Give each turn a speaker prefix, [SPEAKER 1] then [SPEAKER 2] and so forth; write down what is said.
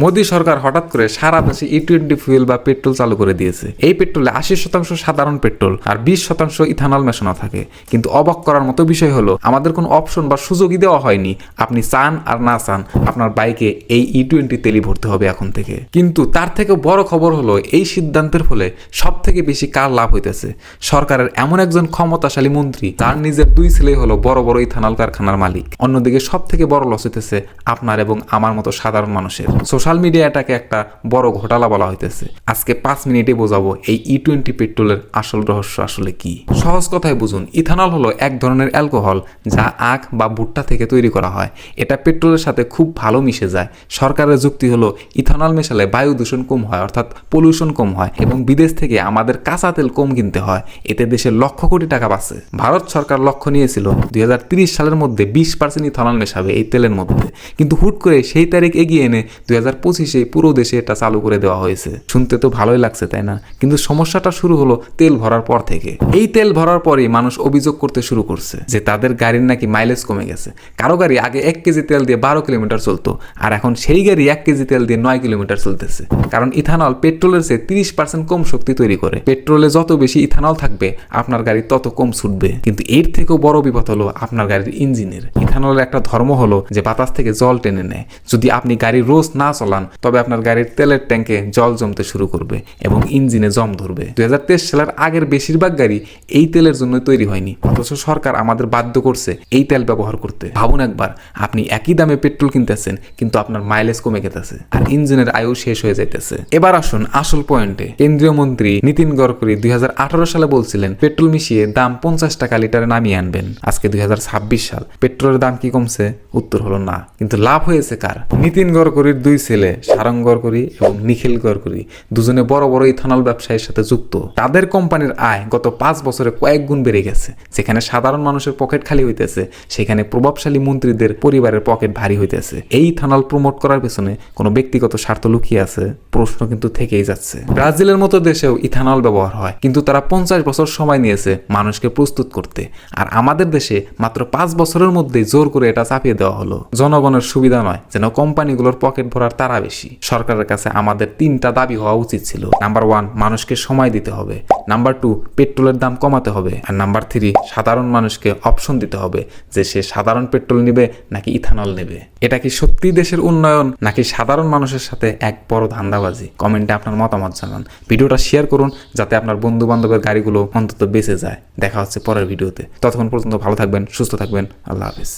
[SPEAKER 1] মোদী সরকার হঠাৎ করে সারা দেশে E20 ফুয়েল বা পেট্রোল চালু করে দিয়েছে। এই পেট্রোলে 80% সাধারণ পেট্রোল আর 20% ইথানল মেশানো থাকে। কিন্তু অবাক করার মতো বিষয় হলো আমাদের কোনো অপশন বা সুযোগই দেওয়া হয়নি। আপনি চান আর না চান আপনার বাইকে এই E20 তেলই ভরতে হবে এখন থেকে। কিন্তু তার থেকে বড় খবর হলো এই সিদ্ধান্তের ফলে সব থেকে বেশি কার লাভ হইতেছে? সরকারের এমন একজন ক্ষমতাশালী মন্ত্রী যার নিজের 2 ছেলেই হলো বড় বড় ইথানল কারখানার মালিক। অন্যদিকে সব থেকে বড় লস হইতেছে আপনার এবং আমার মতো সাধারণ মানুষের। সোশ্যাল মিডিয়া এটাকে একটা বড় ঘোটালা বলা হইতেছে। আজকে 5 মিনিটে বোঝাবো এই E20 পেট্রোলের আসল রহস্য আসলে কি। সহজ কথায় বুঝুন, ইথানল হলো এক ধরনের অ্যালকোহল যা আখ বা ভুট্টা থেকে তৈরি করা হয়। এটা পেট্রোলের সাথে খুব ভালো মিশে যায়। সরকারের যুক্তি হলো ইথানল মেশালে বায়ু দূষণ কম হয়, অর্থাৎ পলিউশন কম হয় এবং বিদেশ থেকে আমাদের কাঁচা তেল কম কিনতে হয়। এতে দেশের লক্ষ কোটি টাকা বাঁচে। ভারত সরকার লক্ষ্য নিয়েছিল 2030 সালের মধ্যে 20% ইথানল মেশাবে এই তেলের মধ্যে, কিন্তু হুট করে সেই তারিখ এগিয়ে এনে 2025-এ পুরো দেশে এটা চালু করে দেওয়া হয়েছে। শুনতে তো ভালোই লাগছে, তাই না? কিন্তু সমস্যাটা শুরু হলো তেল ভরার পর থেকে। এই তেল ভরার পরেই মানুষ অভিযোগ করতে শুরু করছে যে তাদের গাড়ির নাকি মাইলেজ কমে গেছে। কারো গাড়ি আগে 1 কেজি তেল দিয়ে 12 কিলোমিটার চলতো, আর এখন সেই গাড়ি 1 কেজি তেল দিয়ে 9 কিলোমিটার চলতেছে। কারণ ইথানল পেট্রোলের চেয়ে 30% কম শক্তি তৈরি করে। পেট্রোলে যত বেশি ইথানল থাকবে আপনার গাড়ি তত কম ছুটবে। কিন্তু এর থেকেও বড় বিপদ হলো আপনার গাড়ির ইঞ্জিনের। ইথানলের একটা ধর্ম হলো যে বাতাস থেকে জল টেনে নেয়। যদি আপনি গাড়ি রোজ না চালান তবে আপনার গাড়ির তেলের ট্যাঙ্কে জল জমতে শুরু করবে এবং ইঞ্জিনে জম ধরবে। 2023 সালের আগের বেশিরভাগ গাড়ি এই তেলের জন্য তৈরি হয়নি, অথচ সরকার আমাদের বাধ্য করছে এই তেল ব্যবহার করতে। ভাবুন একবার, আপনি একই দামে পেট্রোল কিনতেছেন কিন্তু আপনার মাইলেজ কমে গেছে আর ইঞ্জিনের আয়ু শেষ হয়ে যাইতেছে। এবার আসুন আসল পয়েন্টে। কেন্দ্রীয় মন্ত্রী নীতিন গডকরি 2018 সালে বলছিলেন পেট্রোল মিশিয়ে দাম 50 টাকা লিটারে নামিয়ে আনবেন। আজকে 2026 সাল, পেট্রোলের দাম কি কমছে? উত্তর হলো না। কিন্তু লাভ হয়েছে কার? নীতিন গডকরির 2 ছেলে সারং গডকরি এবং নিখিল গডকরি, দুজনে বড় বড় ইথানল ব্যবসায়ের সাথে যুক্ত। তাদের কোম্পানির আয় গত 5 বছরে কয়েক গুণ বেড়ে গেছে। যেখানে সাধারণ মানুষের পকেট খালি হইতেছে, সেখানে প্রভাবশালী মন্ত্রীদের পরিবারের পকেট ভারী হইতেছে। এই ইথানল প্রমোট করার পেছনে কোনো ব্যক্তিগত স্বার্থ লুকিয়ে আছে? প্রশ্ন কিন্তু থেকেই যাচ্ছে। ব্রাজিলের মতো দেশেও ইথানল ব্যবহার হয়, কিন্তু তারা 50 বছর সময় নিয়েছে মানুষকে প্রস্তুত করতে। আর আমাদের দেশে মাত্র 5 বছরের মধ্যে জোর করে এটা চাপিয়ে দেওয়া হলো। জনগণের সুবিধা নয়, যেন কোম্পানিগুলোর পকেট ভরার তারা বেশি। সরকারের কাছে আমাদের 3টা দাবি হওয়া উচিত ছিল। নাম্বার 1, মানুষকে সময় দিতে হবে। নাম্বার 2, পেট্রোলের দাম কমাতে হবে। আর নাম্বার 3, সাধারণ মানুষকে অপশন দিতে হবে যে সে সাধারণ পেট্রোল নেবে নাকি ইথানল নেবে। এটা কি সত্যি দেশের উন্নয়ন নাকি সাধারণ মানুষের সাথে এক বড় ধান্দাবাজি? কমেন্টে আপনার মতামত জানান। ভিডিওটা শেয়ার করুন যাতে আপনার বন্ধু বান্ধবের গাড়িগুলো অন্তত বেঁচে যায়। দেখা হচ্ছে পরের ভিডিওতে। ততক্ষণ পর্যন্ত ভালো থাকবেন, সুস্থ থাকবেন। আল্লাহ হাফেজ।